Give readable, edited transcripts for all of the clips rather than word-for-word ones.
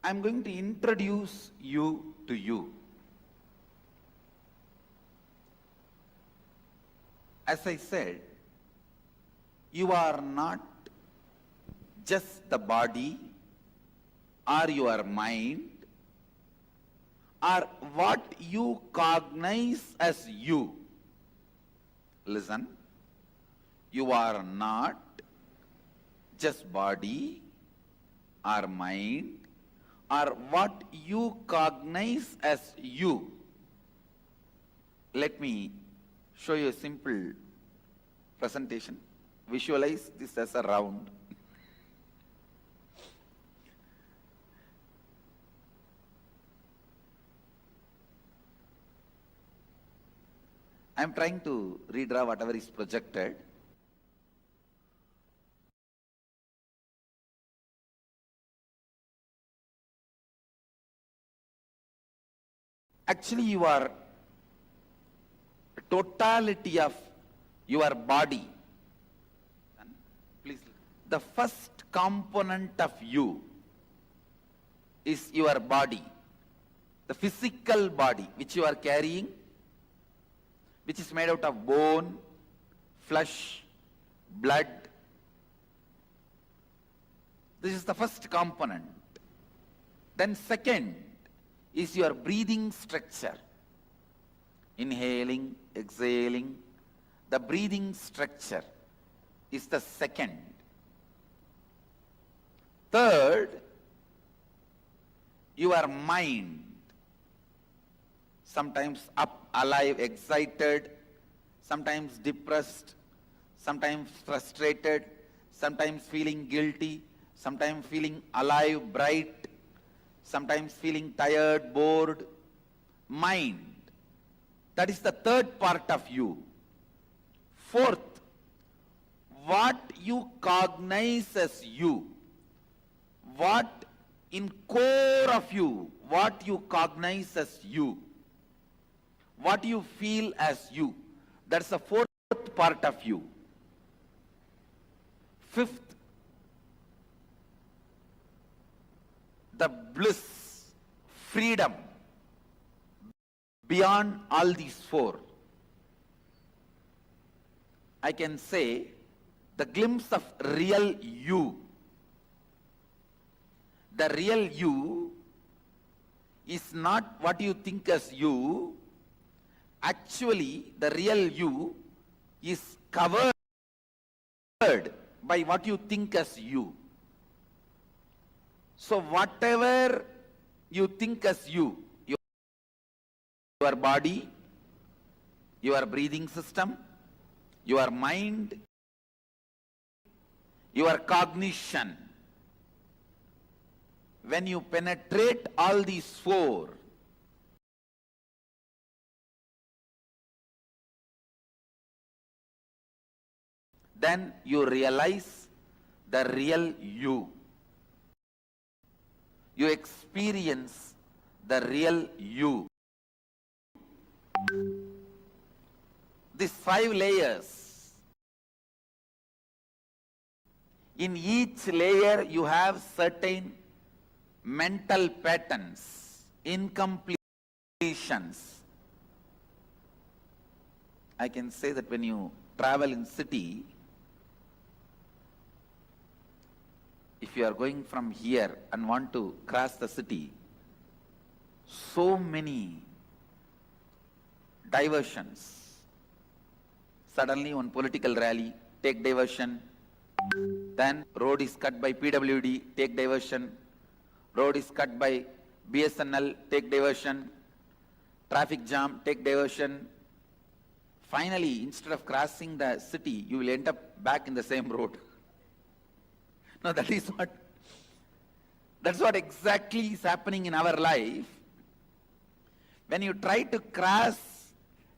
I'm going to introduce you to you. As I said, you are not just the body or your mind or what you cognize as you. Listen, you are not just body or mind or what you cognize as you. Let me show you a simple presentation. Visualize this as a round. I am trying to redraw whatever is projected. Actually, you are totality of your body. Please, the first component of you is your body, the physical body which you are carrying, which is made out of bone, flesh, blood. This is the first component. Then second is your breathing structure. Inhaling, exhaling, the breathing structure is the second. Third, your mind. Sometimes up, alive, excited, sometimes depressed, sometimes frustrated, sometimes feeling guilty, sometimes feeling alive, bright, sometimes feeling tired, bored. Mind. That is the third part of you. Fourth, what you cognize as you. What in core of you, what you cognize as you. What you feel as you. That's the fourth part of you. Fifth, the bliss, freedom, beyond all these four. I can say the glimpse of real you. The real you is not what you think as you. Actually, the real you is covered by what you think as you. So whatever you think as you, your body, your breathing system, your mind, your cognition, when you penetrate all these four, then you realize the real you. You experience the real you. These 5 layers. In each layer you have certain mental patterns, incompletions. I can say that when you travel in city, if you are going from here and want to cross the city, so many diversions. Suddenly one political rally, take diversion. Then road is cut by PWD, take diversion. Road is cut by BSNL, take diversion. Traffic jam, take diversion. Finally, instead of crossing the city, you will end up back in the same road. No, that's what exactly is happening in our life. When you try to cross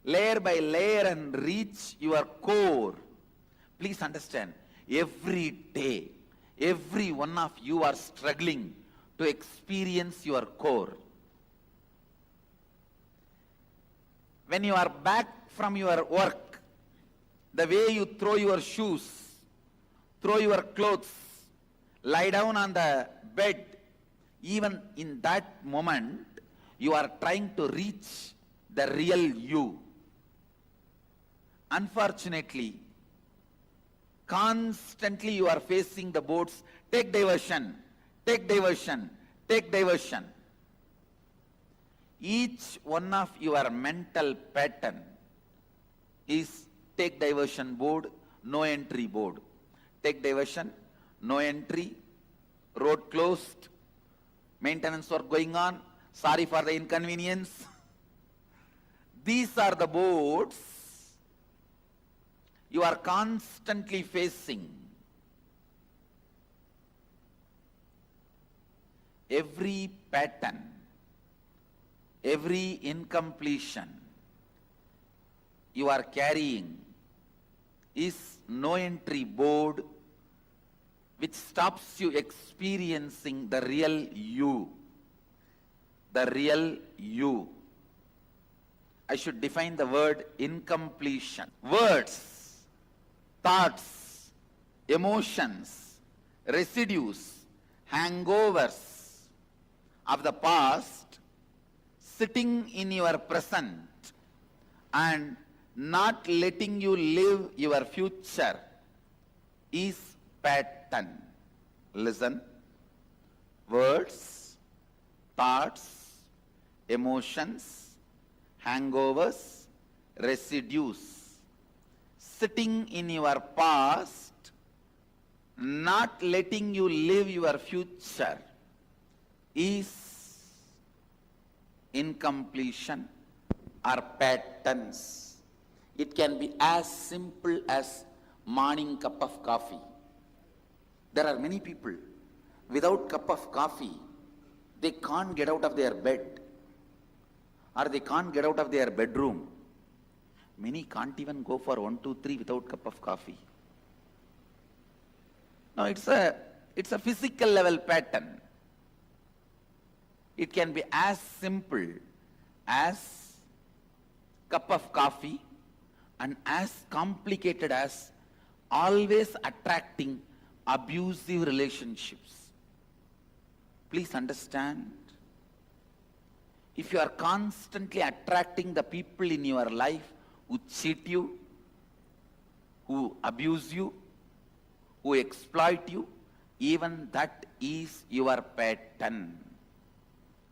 layer by layer and reach your core, please understand, every day, every one of you are struggling to experience your core. When you are back from your work, the way you throw your shoes, throw your clothes, lie down on the bed, even in that moment, you are trying to reach the real you. Unfortunately, constantly you are facing the boards, take diversion, take diversion, take diversion. Each one of your mental pattern is take diversion board, no entry board. Take diversion, no entry, road closed, maintenance work going on, sorry for the inconvenience. These are the boards you are constantly facing. Every pattern, every incompletion you are carrying is no entry board which stops you experiencing the real you. The real you. I should define the word incompletion. Words, thoughts, emotions, residues, hangovers of the past sitting in your present and not letting you live your future is pattern. Listen. Words, thoughts, emotions, hangovers, residues sitting in your past, not letting you live your future is incompletion or patterns. It can be as simple as morning cup of coffee. There are many people, without cup of coffee, they can't get out of their bed or they can't get out of their bedroom. Many can't even go for 1, 2, 3 without cup of coffee. No, it's a physical level pattern. It can be as simple as cup of coffee and as complicated as always attracting abusive relationships. Please understand, if you are constantly attracting the people in your life who cheat you, who abuse you, who exploit you, even that is your pattern.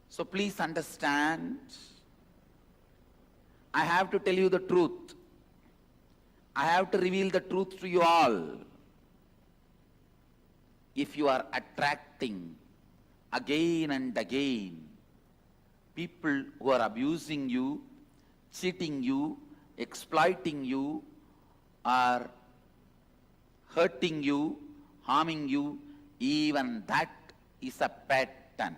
So please understand, I have to tell you the truth. I have to reveal the truth to you all. If you are attracting again and again people who are abusing you, cheating you, exploiting you, or hurting you, harming you, even that is a pattern.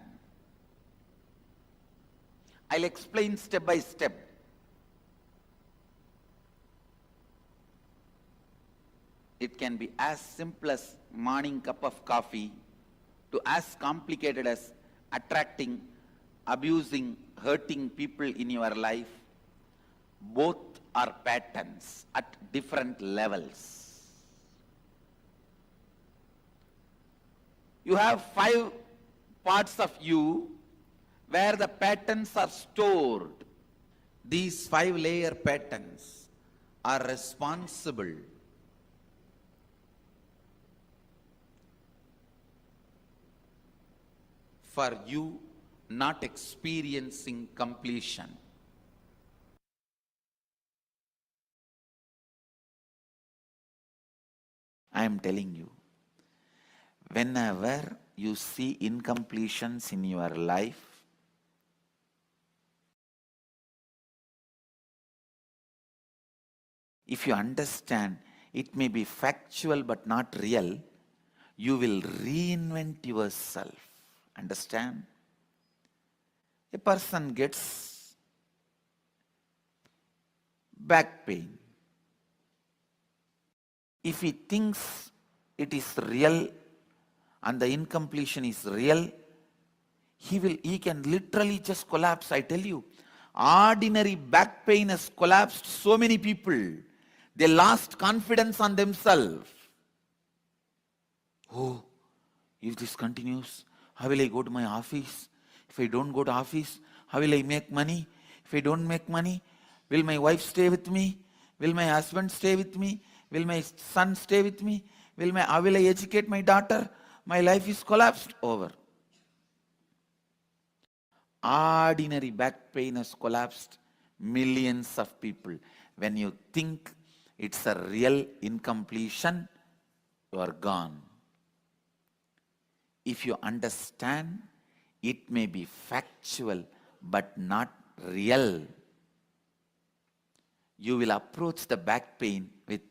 I'll explain step by step. It can be as simple as morning cup of coffee to as complicated as attracting, abusing, hurting people in your life. Both are patterns at different levels. You have 5 parts of you where the patterns are stored. These 5-layer patterns are responsible for you not experiencing completion. I am telling you, whenever you see incompletions in your life, if you understand it may be factual but not real, you will reinvent yourself. Understand? A person gets back pain. If he thinks it is real and the incompletion is real, he can literally just collapse. I tell you, ordinary back pain has collapsed so many people. They lost confidence on themselves. Oh, if this continues, How will I go to my office? If I don't go to office, how will I make money? If I don't make money, will my wife stay with me? Will my husband stay with me? Will my son stay with me? How will I educate my daughter? My life is collapsed over. Ordinary back pain has collapsed millions of people. When you think it's a real incompletion, you are gone. If you understand, it may be factual but not real. You will approach the back pain with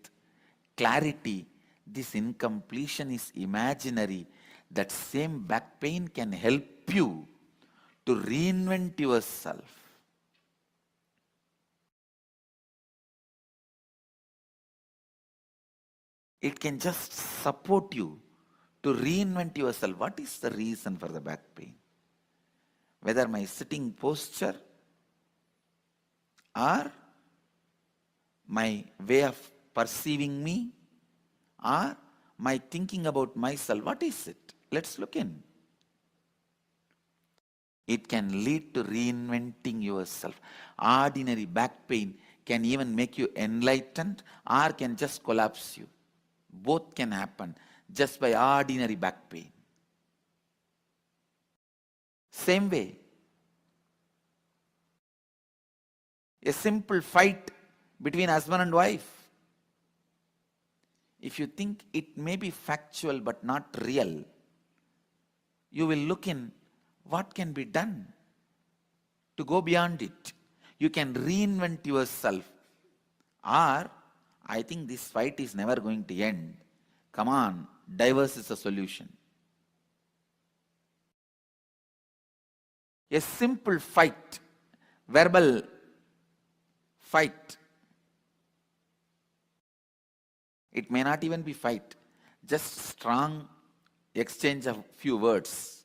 clarity. This incompletion is imaginary. That same back pain can help you to reinvent yourself. It can just support you to reinvent yourself. What is the reason for the back pain? Whether my sitting posture or my way of perceiving me or my thinking about myself. What is it? Let's look in. It can lead to reinventing yourself. Ordinary back pain can even make you enlightened or can just collapse you. Both can happen just by ordinary back pain. Same way, a simple fight between husband and wife. If you think it may be factual but not real, you will look in what can be done to go beyond it. You can reinvent yourself. Or, I think this fight is never going to end. Come on, divorce is a solution. A simple fight, verbal fight. It may not even be fight, just strong exchange of few words.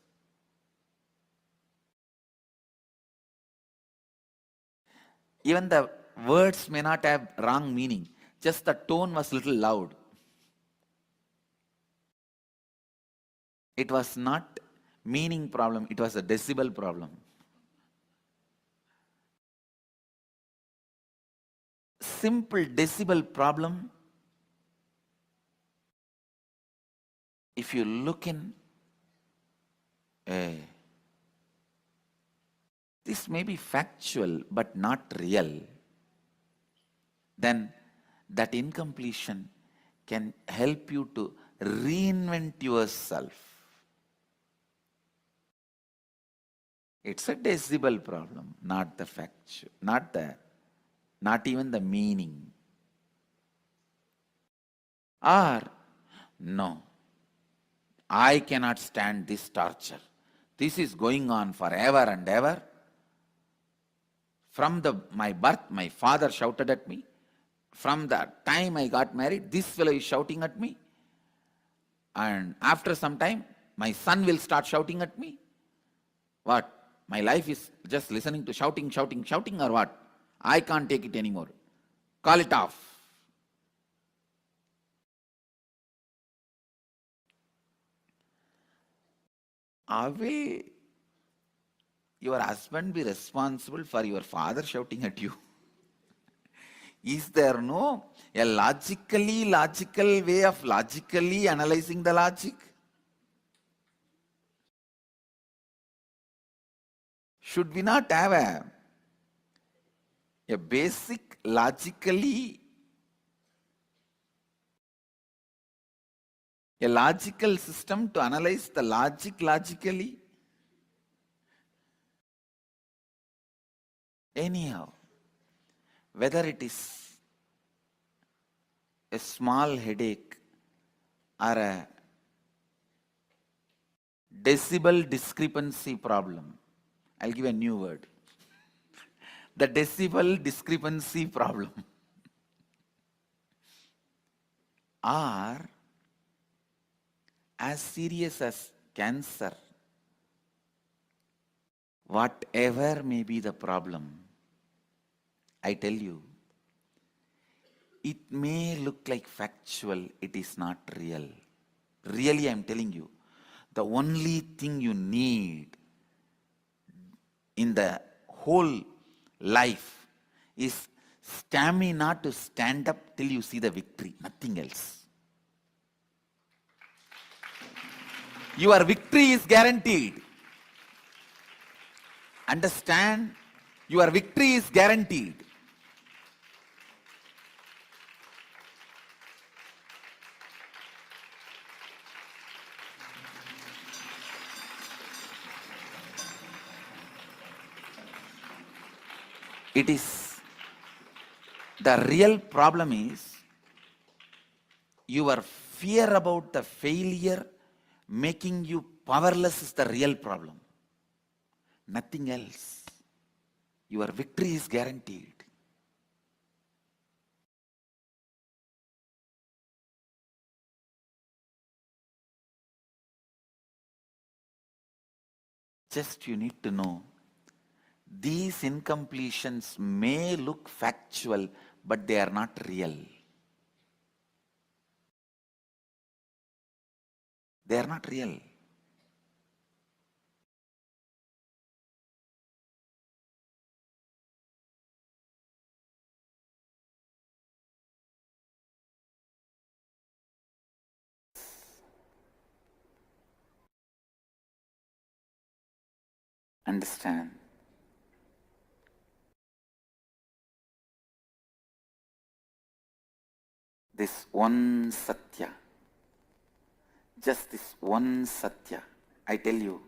Even the words may not have wrong meaning, just the tone was little loud. It was not meaning problem, it was a decibel problem. Simple decibel problem, if you look in, this may be factual but not real, then that incompletion can help you to reinvent yourself. It's a decibel problem, not the factual, not even the meaning. Or, no, I cannot stand this torture. This is going on forever and ever. From my birth, my father shouted at me. From the time I got married, this fellow is shouting at me. And after some time, my son will start shouting at me. What? My life is just listening to shouting or what? I can't take it anymore. Call it off. Will your husband be responsible for your father shouting at you? Is there no a logical way of logically analyzing the logic? Should we not have a basic a logical system to analyze the logic logically? Anyhow, whether it is a small headache or a decibel discrepancy problem, I'll give a new word. The decibel discrepancy problem. Or as serious as cancer, whatever may be the problem, I tell you, it may look like factual, it is not real. Really, I am telling you, The only thing you need in the whole life is stamina to stand up till you see the victory, nothing else. Your victory is guaranteed. Understand? Your victory is guaranteed. It is, the real problem is your fear about the failure making you powerless is the real problem. Nothing else. Your victory is guaranteed. Just you need to know, these incompletions may look factual, but they are not real. They are not real. Understand? This one Satya, just this one Satya, I tell you,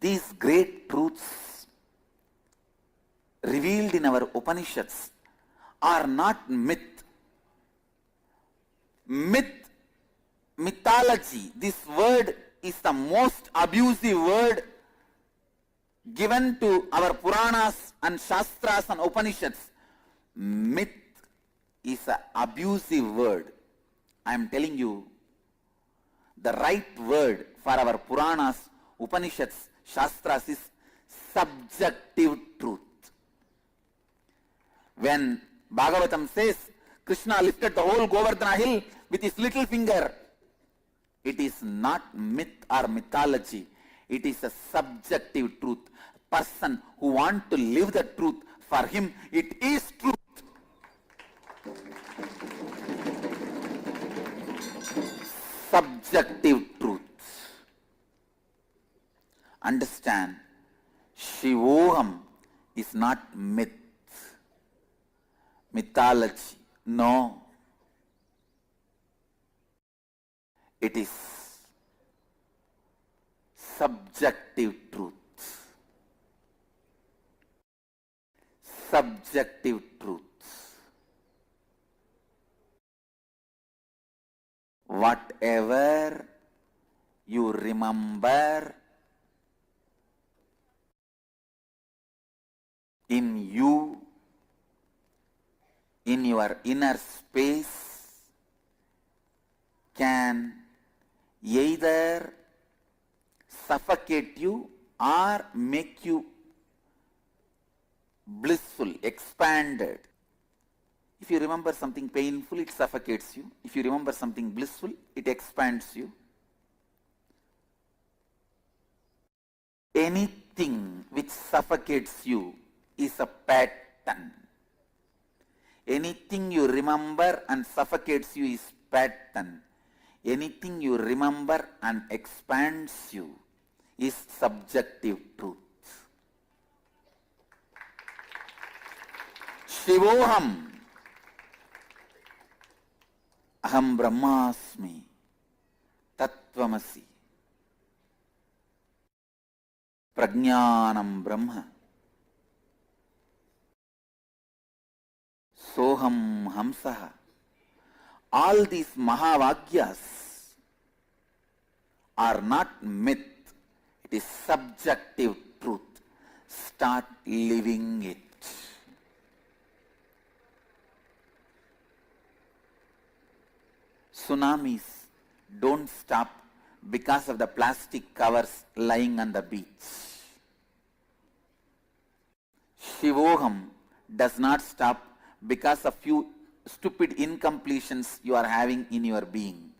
these great truths revealed in our Upanishads are not myth. Mythology, this word is the most abusive word given to our Puranas and Shastras and Upanishads. Myth is an abusive word. I am telling you, the right word for our Puranas, Upanishads, Shastras is subjective truth. When Bhagavatam says Krishna lifted the whole Govardhana hill with his little finger, it is not myth or mythology. It is a subjective truth. Person who wants to live the truth, for him it is truth. Subjective truth. Understand, Shivoham is not myth, mythology. No. It is subjective truth. Subjective truth. Whatever you remember in you, in your inner space, can either suffocate you or make you blissful, expanded. If you remember something painful, it suffocates you. If you remember something blissful, it expands you. Anything which suffocates you is a pattern. Anything you remember and suffocates you is pattern. Anything you remember and expands you is subjective truth. Shivoham Aham Brahmasmi Tattvamasi Prajnanam Brahma Soham Hamsaha. All these Mahavakyas are not myth. It is subjective truth. Start living it. Tsunamis don't stop because of the plastic covers lying on the beach. Shivoham does not stop because of few stupid incompletions you are having in your being.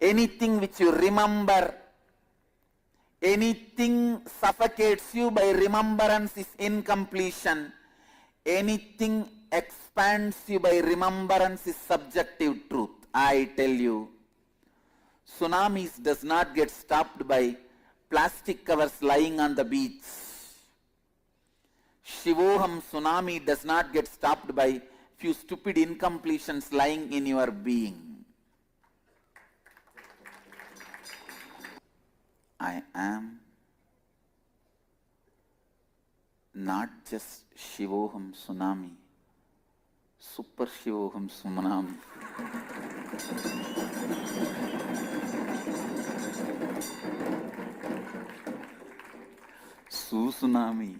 anything which you remember, anything suffocates you by remembrance is incompletion. Anything expands you by remembrance is subjective truth. I tell you, tsunamis does not get stopped by plastic covers lying on the beach. Shivoham tsunami does not get stopped by few stupid incompletions lying in your being. I am not just Shivoham tsunami, super Shivoham tsunami. Tsunami.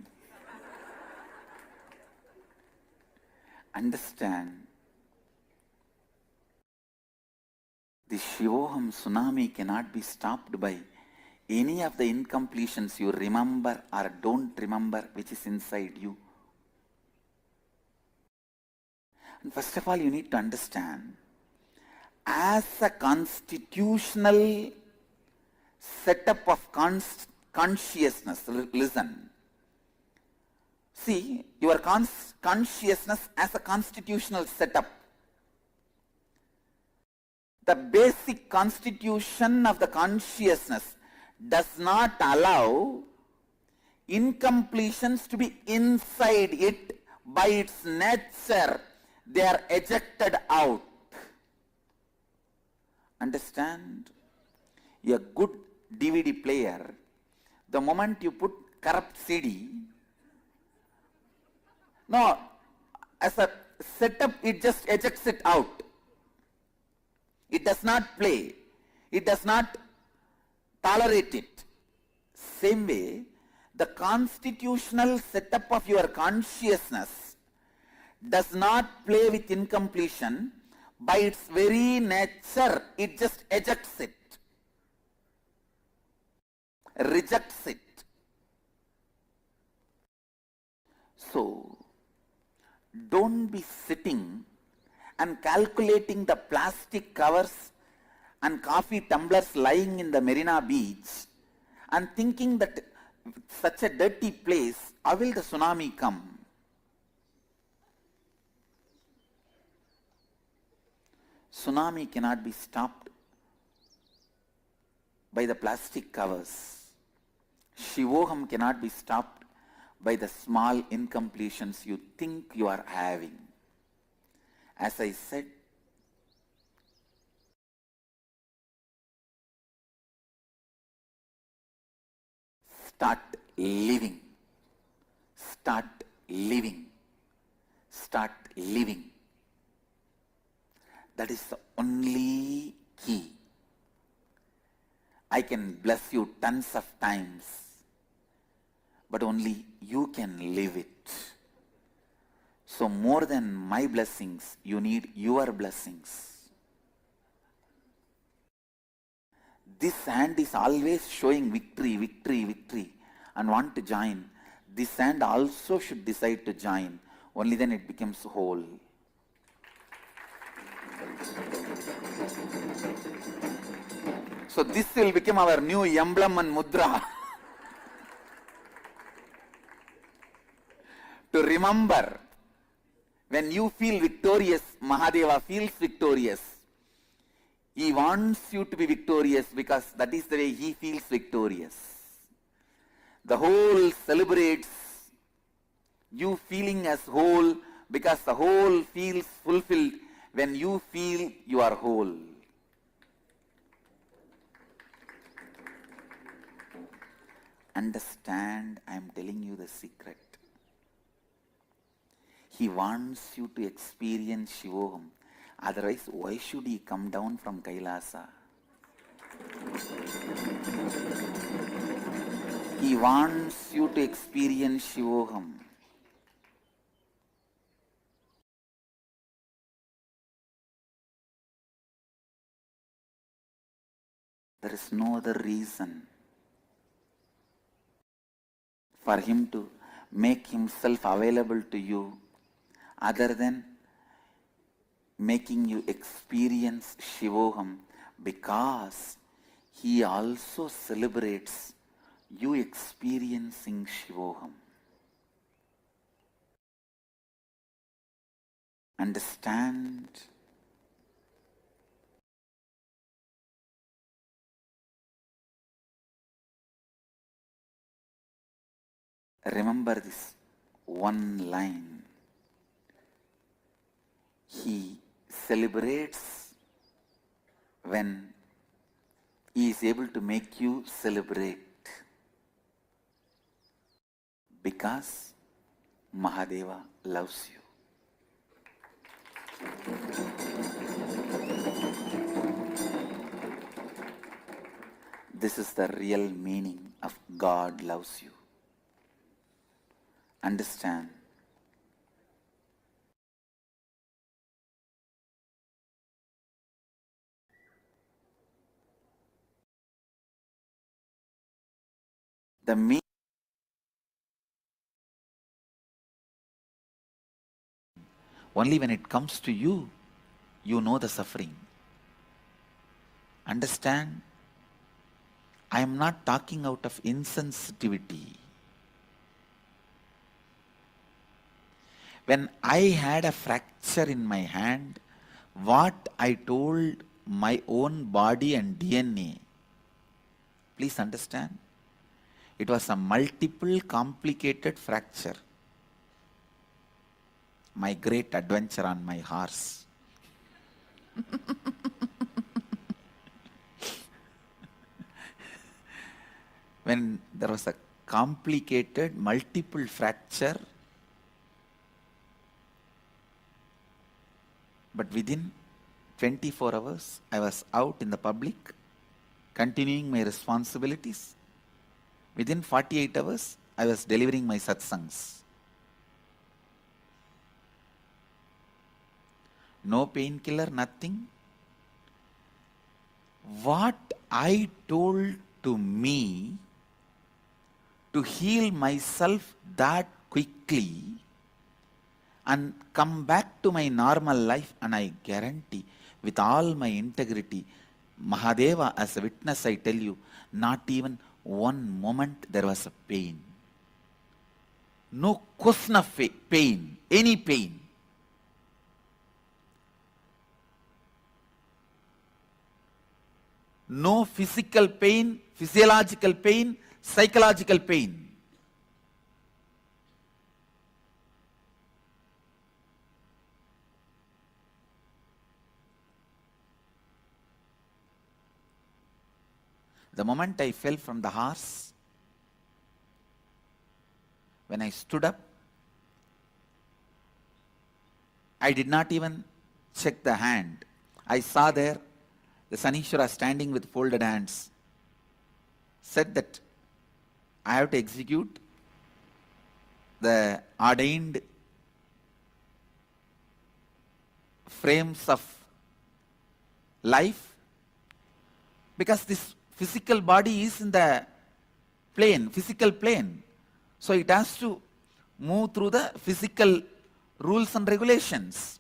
Understand, the Shivoham tsunami cannot be stopped by any of the incompletions you remember or don't remember which is inside you. And first of all, you need to understand, as a constitutional setup of consciousness, listen. See, your consciousness as a constitutional setup. The basic constitution of the consciousness does not allow incompletions to be inside it. By its nature, they are ejected out. Understand? A good DVD player, the moment you put corrupt CD, no, as a setup, it just ejects it out. It does not play. It does not tolerate it. Same way, the constitutional setup of your consciousness does not play with incompletion. By its very nature, it just ejects it, rejects it. So, don't be sitting and calculating the plastic covers and coffee tumblers lying in the Marina Beach and thinking that such a dirty place, how will the tsunami come? Tsunami cannot be stopped by the plastic covers. Shivoham cannot be stopped by the small incompletions you think you are having. As I said, start living. Start living. Start living. That is the only key. I can bless you tons of times, but only you can live it. So more than my blessings, you need your blessings. This hand is always showing victory, victory, victory and want to join. This hand also should decide to join. Only then it becomes whole. So this will become our new emblem and mudra. To remember, when you feel victorious, Mahadeva feels victorious. He wants you to be victorious because that is the way he feels victorious. The whole celebrates you feeling as whole because the whole feels fulfilled when you feel you are whole. Understand, I am telling you the secret. He wants you to experience Shivoham. Otherwise, why should he come down from Kailasa? He wants you to experience Shivoham. There is no other reason for him to make himself available to you other than making you experience Shivoham Because he also celebrates you experiencing Shivoham. Understand? Remember this one line. He celebrates when he is able to make you celebrate. Because Mahadeva loves you. This is the real meaning of God loves you. Understand? The meaning only when it comes to you, you know the suffering. Understand? I am not talking out of insensitivity. When I had a fracture in my hand, what I told my own body and DNA, please understand, it was a multiple complicated fracture. My great adventure on my horse. When there was a complicated multiple fracture, but within 24 hours, I was out in the public, continuing my responsibilities. Within 48 hours, I was delivering my satsangs. No painkiller, nothing. What I told to me to heal myself that quickly and come back to my normal life, and I guarantee with all my integrity, Mahadeva as a witness, I tell you, not even one moment there was a pain. No question of pain, any pain. No physical pain, physiological pain, psychological pain. The moment I fell from the horse, when I stood up, I did not even check the hand. I saw there the Sanishwara standing with folded hands, said that I have to execute the ordained frames of life, because this physical body is in the plane, physical plane. So it has to move through the physical rules and regulations.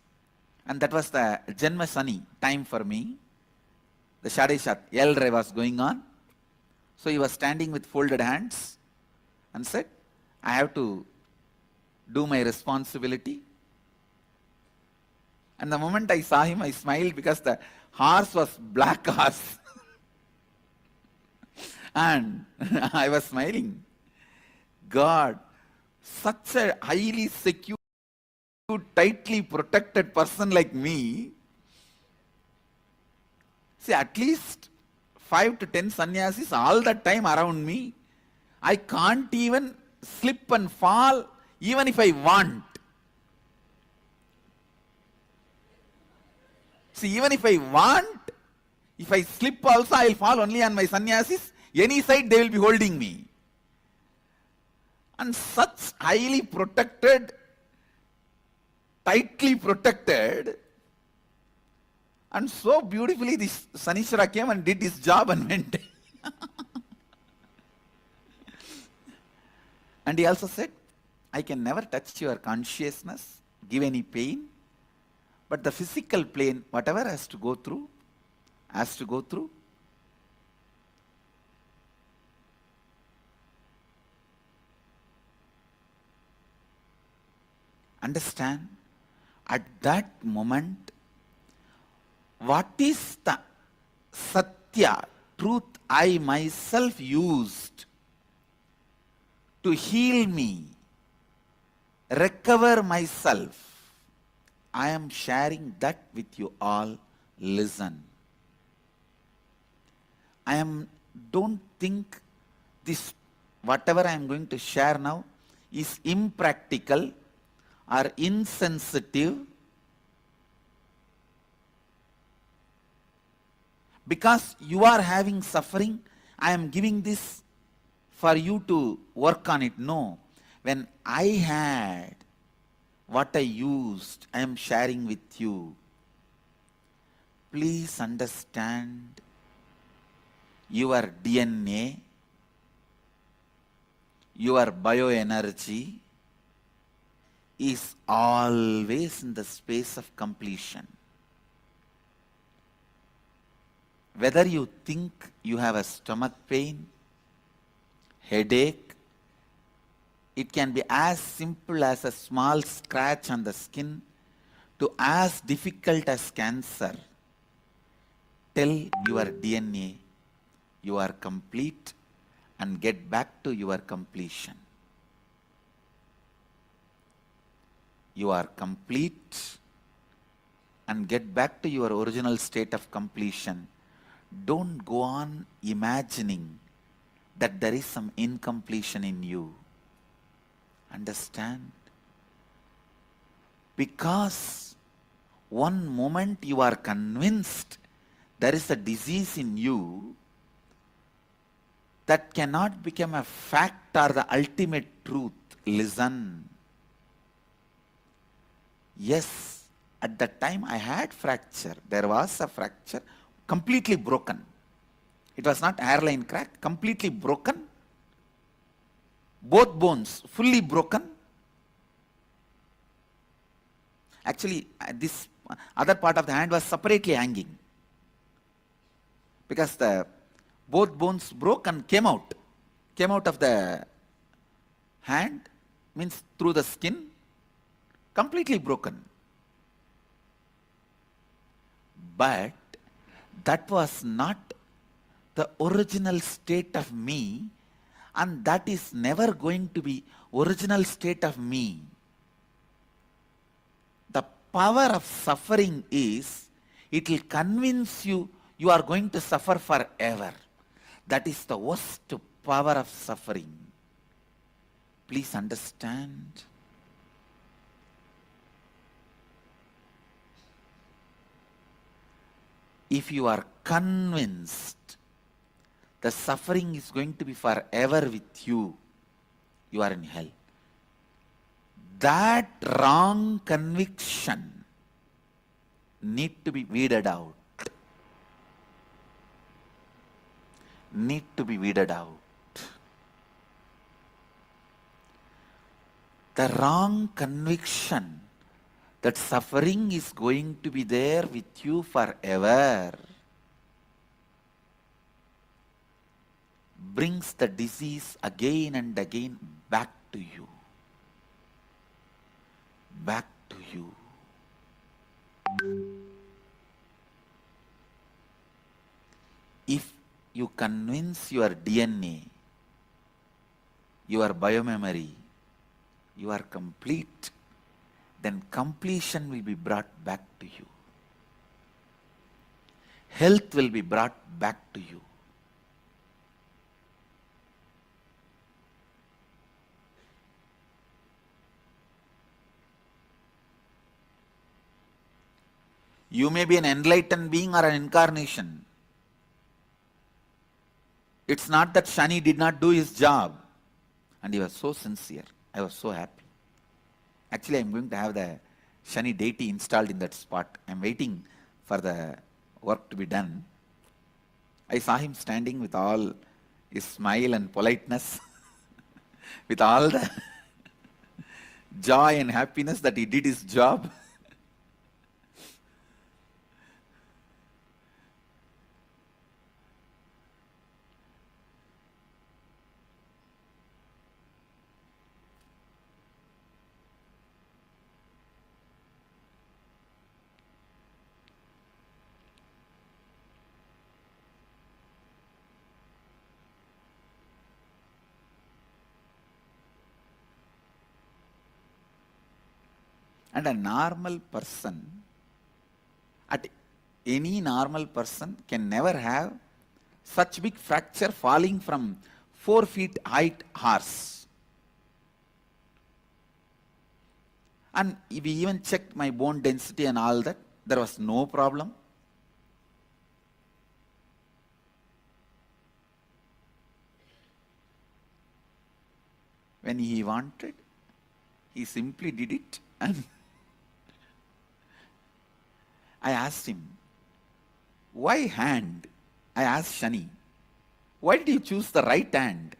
And that was the Janma Sani time for me. The Shadeshat, Elre was going on. So he was standing with folded hands and said, I have to do my responsibility. And the moment I saw him, I smiled because the horse was black horse. And I was smiling. God, such a highly secure, tightly protected person like me. See, at least 5 to 10 sannyasis all the time around me. I can't even slip and fall even if I want. See, even if I want, if I slip also, I will fall only on my sannyasis. Any side they will be holding me. And such highly protected, tightly protected, and so beautifully this Sanishwara came and did his job and went. And he also said, I can never touch your consciousness, give any pain, but the physical plane, whatever has to go through, has to go through? Understand, at that moment, what is the Satya, truth I myself used to heal me, recover myself? I am sharing that with you all. Listen. Don't think this, whatever I am going to share now, is impractical or insensitive, because you are having suffering. I am giving this for you to work on it. No. When I had what I used, I am sharing with you. Please understand, your DNA, your bioenergy is always in the space of completion. Whether you think you have a stomach pain, headache, it can be as simple as a small scratch on the skin to as difficult as cancer. Tell your DNA you are complete and get back to your completion. You are complete and get back to your original state of completion. Don't go on imagining that there is some incompletion in you. Understand? Because one moment you are convinced there is a disease in you, that cannot become a fact or the ultimate truth. Listen. Yes, at that time I had fracture. There was a fracture, completely broken. It was not hairline crack, completely broken. Both bones fully broken. Actually, this other part of the hand was separately hanging, because both bones broke and came out of the hand, means through the skin, completely broken. But that was not the original state of me, and that is never going to be original state of me. The power of suffering is, it will convince you you are going to suffer forever. That is the worst power of suffering. Please understand. If you are convinced the suffering is going to be forever with you, you are in hell. That wrong conviction need to be weeded out. Need to be weeded out. The wrong conviction that suffering is going to be there with you forever brings the disease again and again back to you. Back to you. If you convince your DNA, your biomemory, you are complete, then completion will be brought back to you. Health will be brought back to you. You may be an enlightened being or an incarnation. It's not that Shani did not do his job. And he was so sincere. I was so happy. Actually, I'm going to have the Shani deity installed in that spot. I'm waiting for the work to be done. I saw him standing with all his smile and politeness, with all the joy and happiness that he did his job. And a normal person, at any normal person can never have such big fracture falling from 4 feet height horse. And we even checked my bone density and all that. There was no problem. When he wanted, he simply did it. And I asked him, why hand? I asked Shani, why did you choose the right hand?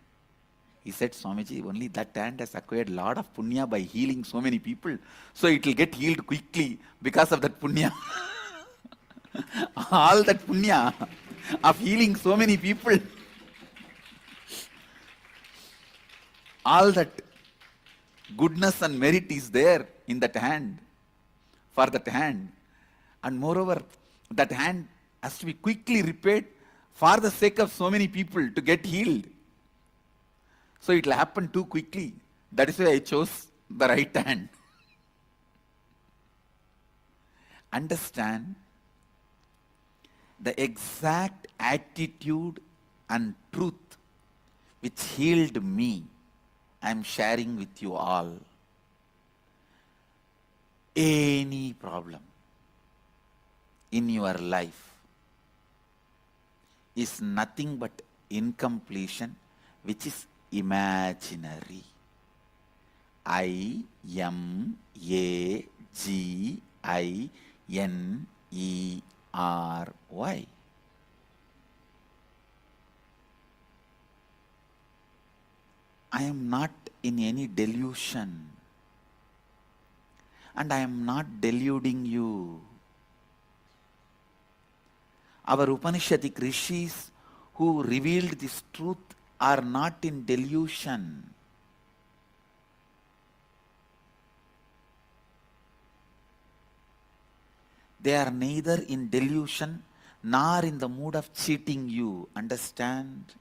He said, Swamiji, only that hand has acquired a lot of punya by healing so many people. So it will get healed quickly because of that punya. All that punya of healing so many people. All that goodness and merit is there in that hand, for that hand. And moreover, that hand has to be quickly repaired for the sake of so many people to get healed. So it will happen too quickly. That is why I chose the right hand. Understand, the exact attitude and truth which healed me, I am sharing with you all. Any problem in your life is nothing but incompletion, which is imaginary. I-M-A-G-I-N-E-R-Y. I am not in any delusion. And I am not deluding you. Our Upanishadic rishis who revealed this truth are not in delusion. They are neither in delusion nor in the mood of cheating you. Understand?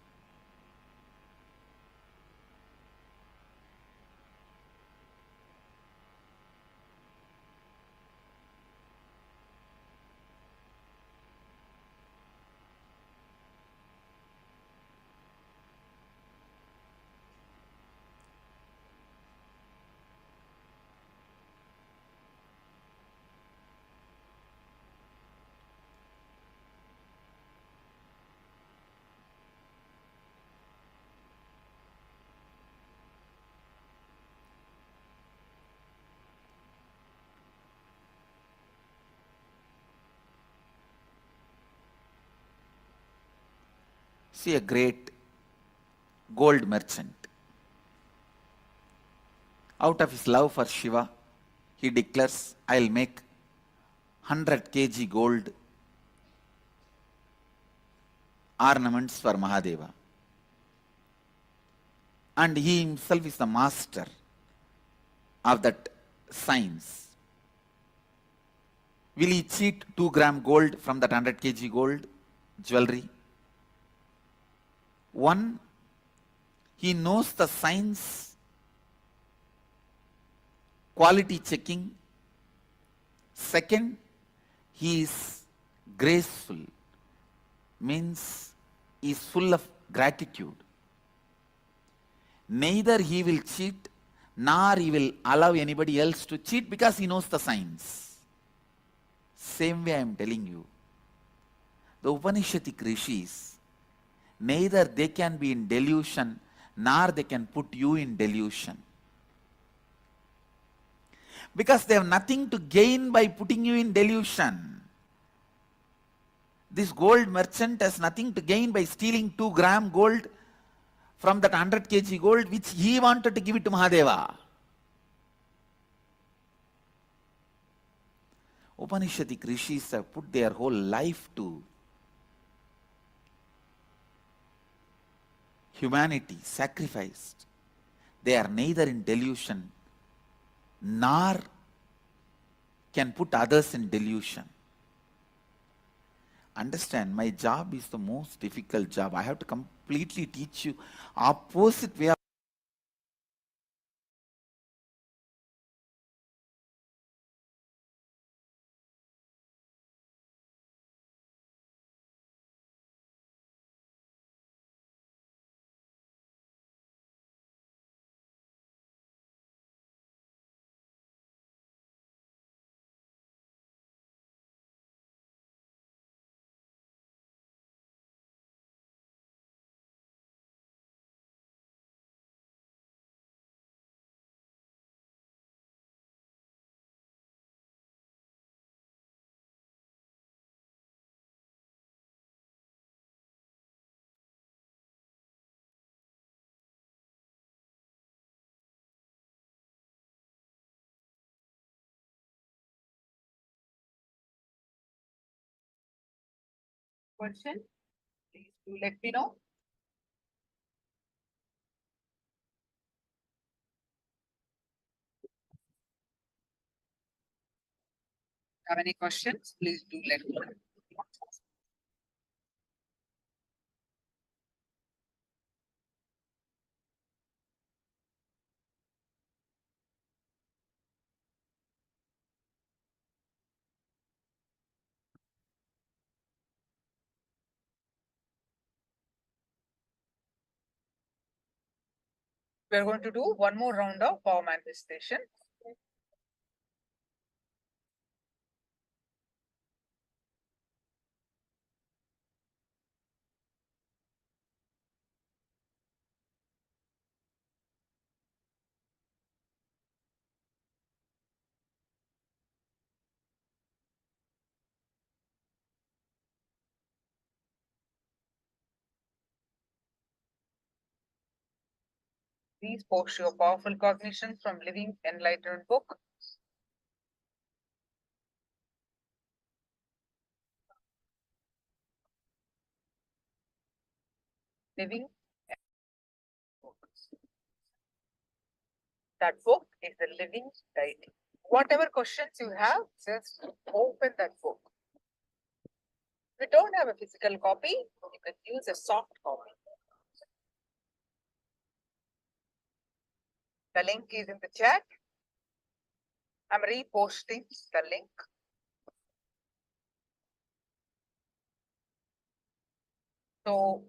See a great gold merchant. Out of his love for Shiva, he declares, I'll make 100 kg gold ornaments for Mahadeva. And he himself is the master of that science. Will he cheat 2 gram gold from that 100 kg gold jewelry? One, he knows the science, quality checking. Second, he is graceful, means he is full of gratitude. Neither he will cheat, nor he will allow anybody else to cheat because he knows the science. Same way I am telling you. The Upanishadic rishis, neither they can be in delusion, nor they can put you in delusion. Because they have nothing to gain by putting you in delusion. This gold merchant has nothing to gain by stealing 2 gram gold from that 100 kg gold which he wanted to give it to Mahadeva. Upanishadic rishis have put their whole life to humanity, sacrificed. They are neither in delusion nor can put others in delusion. Understand, my job is the most difficult job. I have to completely teach you opposite way of question, please do let me know. Have any questions? Please do let me know. We are going to do one more round of power manifestation. Please post your powerful cognition from Living Enlightenment book. Living. That book is the Living Diary. Whatever questions you have, just open that book. If you don't have a physical copy, you can use a soft copy. The link is in the chat. I'm reposting the link. So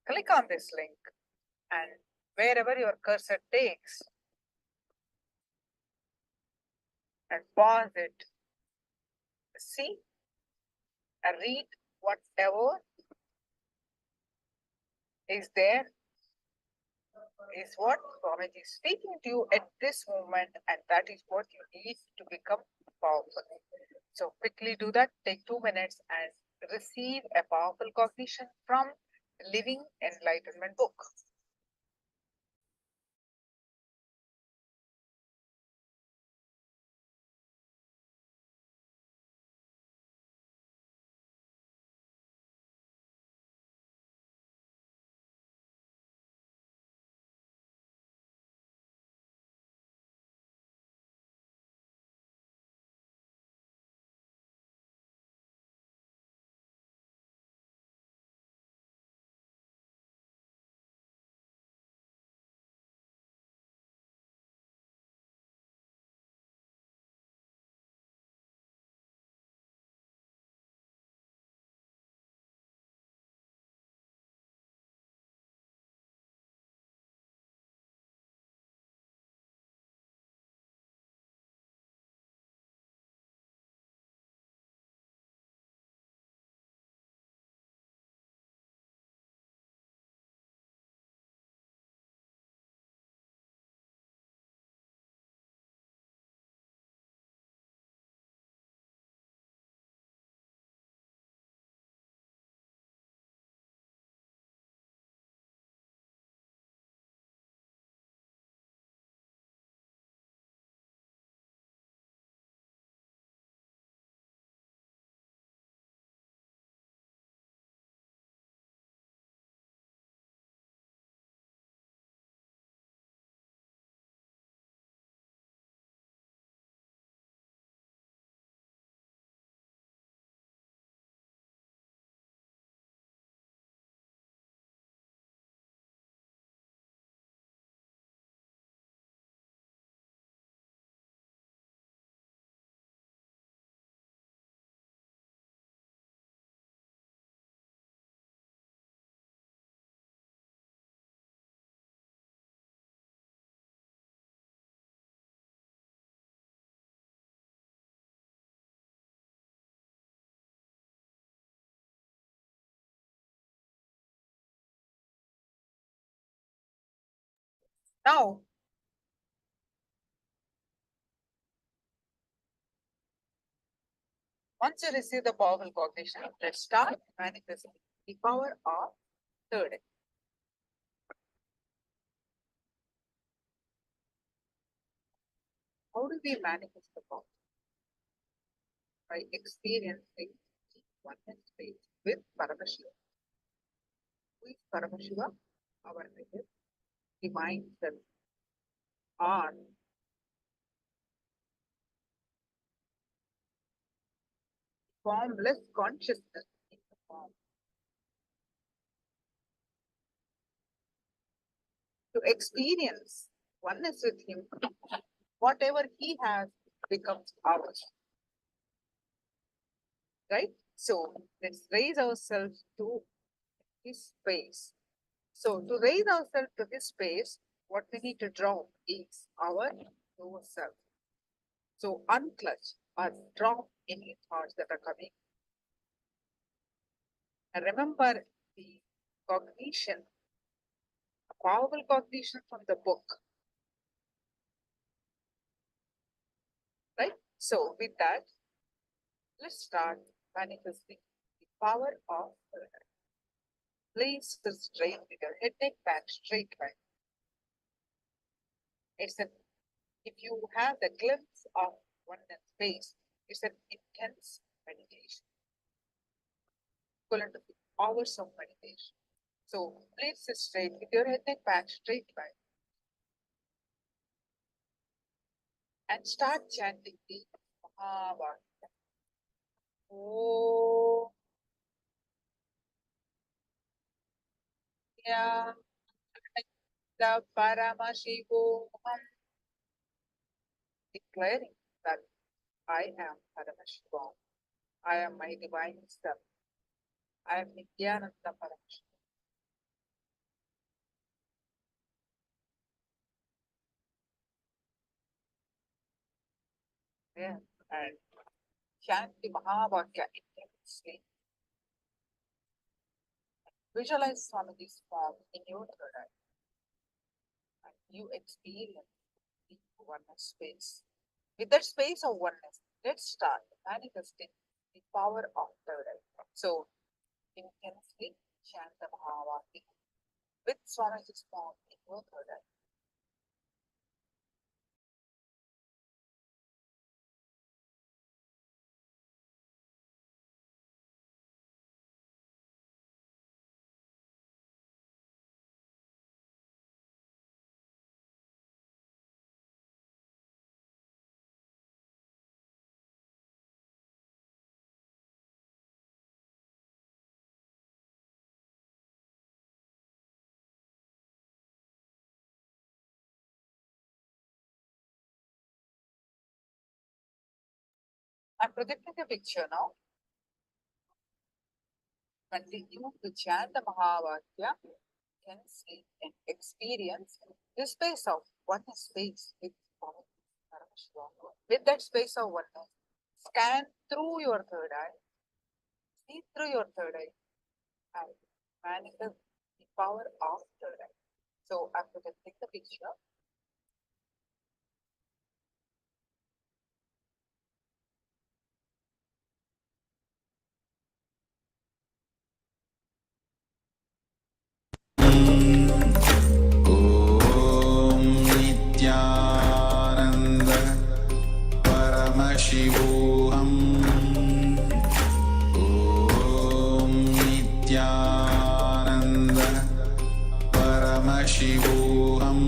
click on this link and wherever your cursor takes and pause it, see and read whatever is there is what Swamiji is speaking to you at this moment, and that is what you need to become powerful. So quickly do that, take 2 minutes and receive a powerful cognition from Living Enlightenment book. Now, once you receive the powerful cognition, let's start manifesting the power of third eye. How do we manifest the power? By experiencing oneness space. with Paramashiva. Who is Paramashiva? Our divine self, or formless consciousness in the form. To experience oneness with him, whatever he has becomes ours. Right? So let's raise ourselves to his space. So to raise ourselves to his space, what we need to drop is our lower self. So unclutch or drop any thoughts that are coming. And remember the cognition, a powerful cognition from the book. Right? So with that, let's start manifesting the power of the Please sit straight with your head, neck, back, straight line. If you have the glimpse of oneness space, it's an intense meditation. Equivalent to hours of meditation. So please sit straight with your head, neck, back, straight line. And start chanting the Mahavakya. Oh. Yeah. The Paramashivoham, declaring that I am Paramashivoham. I am my divine self. I am Nithyananda Paramashivoham. Yeah. And chant the Mahavakya intensely. Visualize Swamiji's form in your third eye. And you experience the oneness space. With that space of oneness, let's start manifesting the power of third eye. So intensely chant the Mahavakya with Swamiji's form in your third eye. I'm projecting a picture now. Continue to chant the Mahavakya intensely and experience the space of oneness space with Paramashivoham. With that space of oneness, scan through your third eye, see through your third eye, and manifest the power of third eye. So I'm projecting the picture. Nithyananda Paramashivoham. Om Nithyananda Paramashivoham.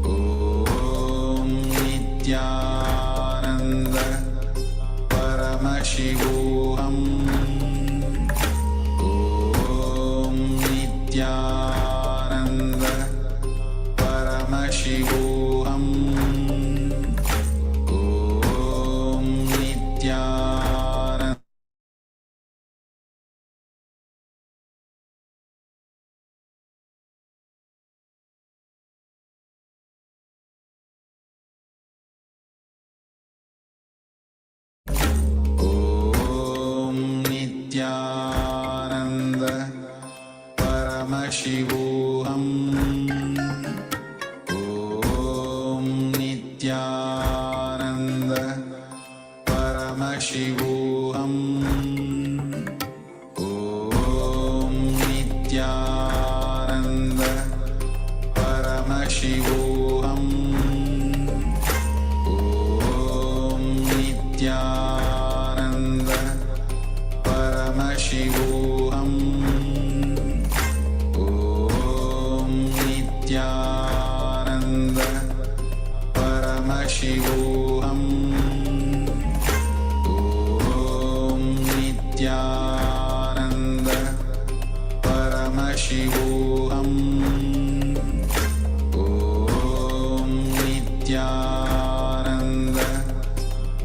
Om Nithyananda Paramashivoham. Om Nithyananda Paramashivoham. Om Nithyananda. Om Nithyananda Paramashivoham. Om Nithyananda Paramashivoham. Om Nithyananda Paramashivoham. Om Nithyananda Paramashivoham. Paramashivoham Om Nithyananda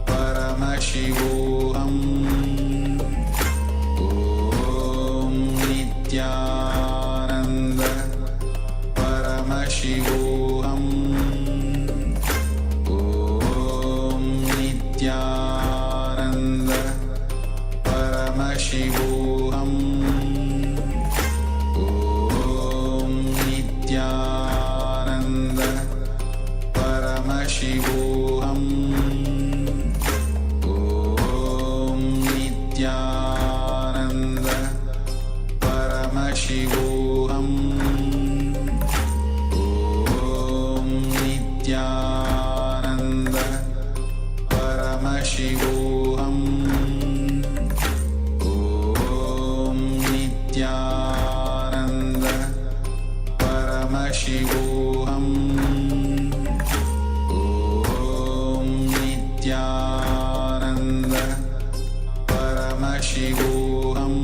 Paramashivoham Om Nithyananda Paramashivoham Om Nithyananda Paramashivoham Om Nithyananda Paramashivoham Om Nithyananda Paramashivoham Om Nithyananda Paramashivoham Om Nithyananda Paramashivoham Om Nithyananda Paramashivoham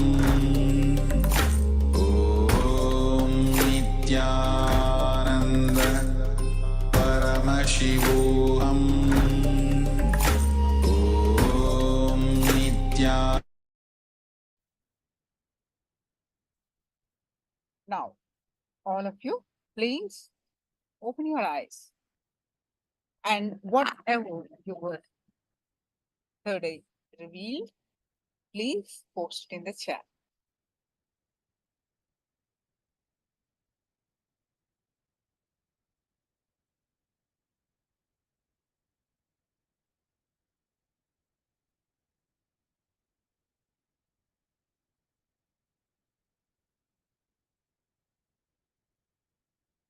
Om Nithyananda Paramashivoham Om Nithyananda. Now, all of you, please open your eyes and whatever your third eye revealed, please post it in the chat.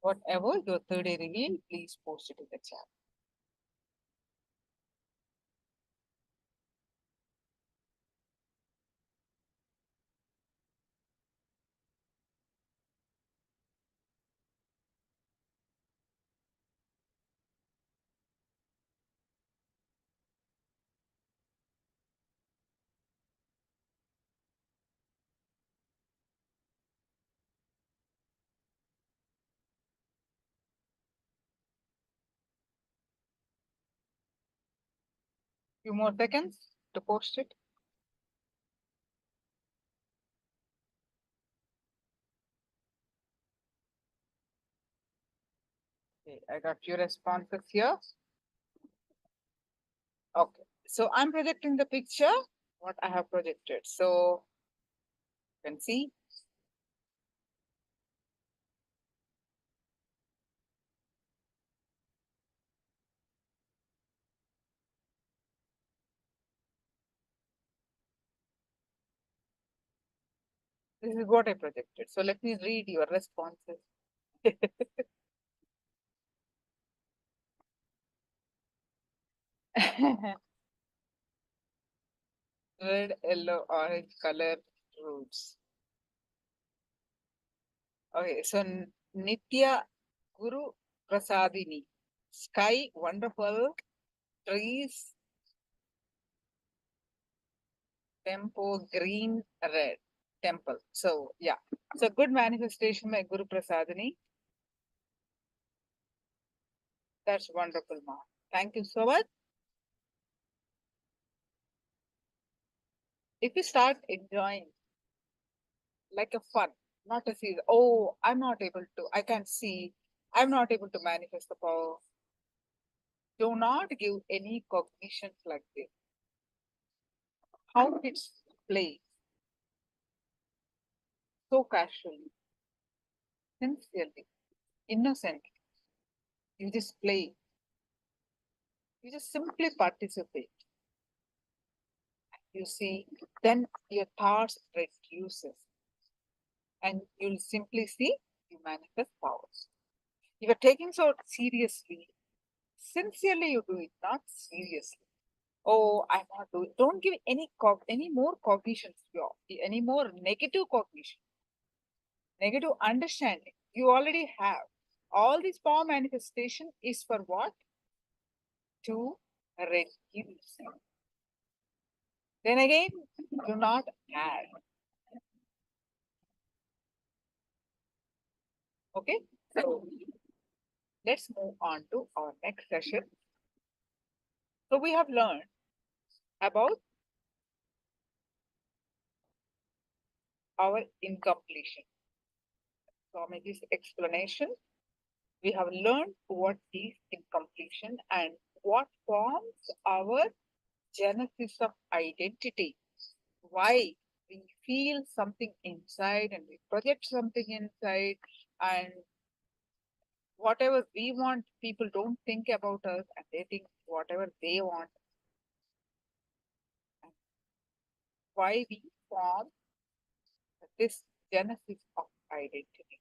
Whatever your third eye revealed, please post it in the chat. Few more seconds to post it. Okay, I got few responses here. Okay, so I'm projecting the picture, what I have projected. So you can see. This is what I projected. So let me read your responses. Red, yellow, orange color roots. Okay, so Nitya Guru Prasadini. Sky, wonderful. Trees, tempo, green, red. Temple. So, yeah. So, good manifestation by Guru Prasadini. That's wonderful, Ma. Thank you so much. If you start enjoying like a fun, not a season, oh, I'm not able to, I can't see, I'm not able to manifest the power. Do not give any cognitions like this. How it's played so casually, sincerely, innocently. You just play. You just simply participate. You see, then your thoughts reduces. And you'll simply see you manifest powers. If you're taking so seriously, sincerely you do it, not seriously. Oh, I'm not doing. Don't give any more cognitions, any more negative cognition, negative understanding. You already have. All this power manifestation is for what? To reduce. Then again, do not add. Okay, so let's move on to our next session. So we have learned about our incompletion. Swamiji's explanation. We have learned what is incompletion and what forms our genesis of identity. Why we feel something inside and we project something inside, and whatever we want, people don't think about us and they think whatever they want. And why we form this genesis of identity?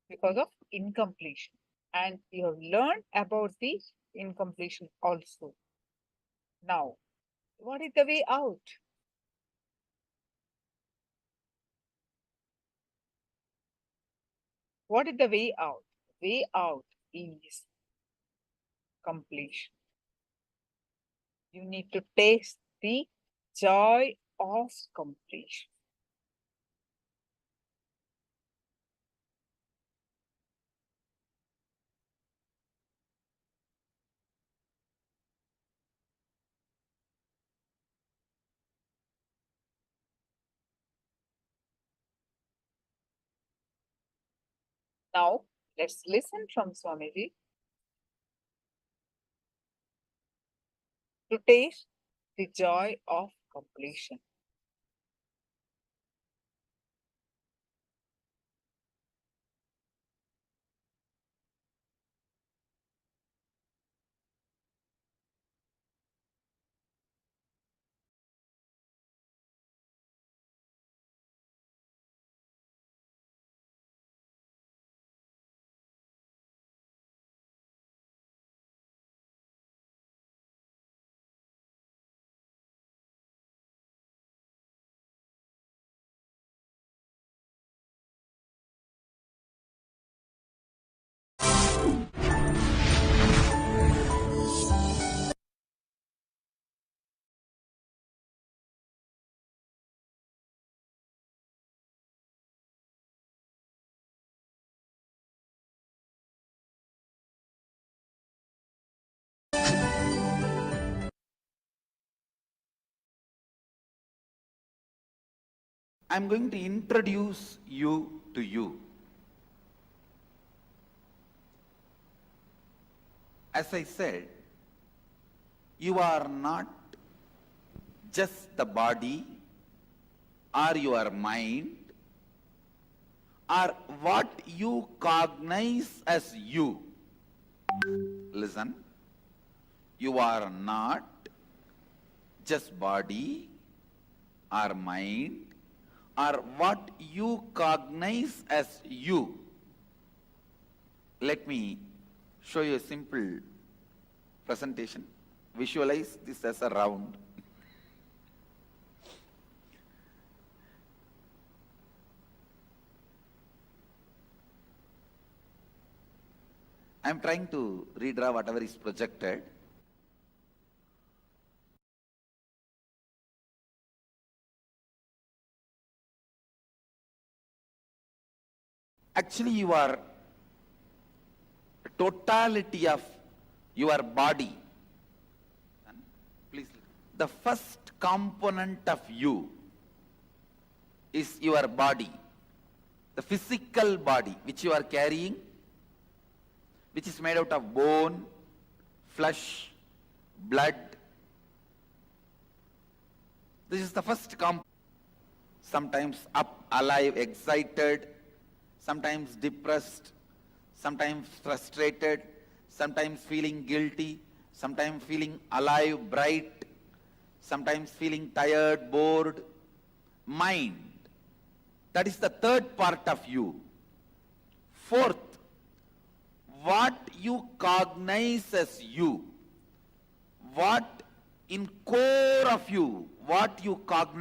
Because of incompletion. And you have learned about the incompletion also. Now, what is the way out? What is the way out? Way out is completion. You need to taste the joy of completion. Now, let's listen from Swamiji to taste the joy of completion. I'm going to introduce you to you. As I said, you are not just the body or your mind or what you cognize as you. Listen, you are not just body or mind or what you cognize as you. Let me show you a simple presentation. Visualize this as a round. I am trying to redraw whatever is projected. Actually, you are totality of your body. Please, the first component of you is your body, the physical body which you are carrying, which is made out of bone, flesh, blood. This is the first component. Sometimes up, alive, excited, sometimes depressed, sometimes frustrated, sometimes feeling guilty, sometimes feeling alive, bright, sometimes feeling tired, bored. Mind. That is the third part of you. Fourth, what you cognize as you. What in core of you, what you cognize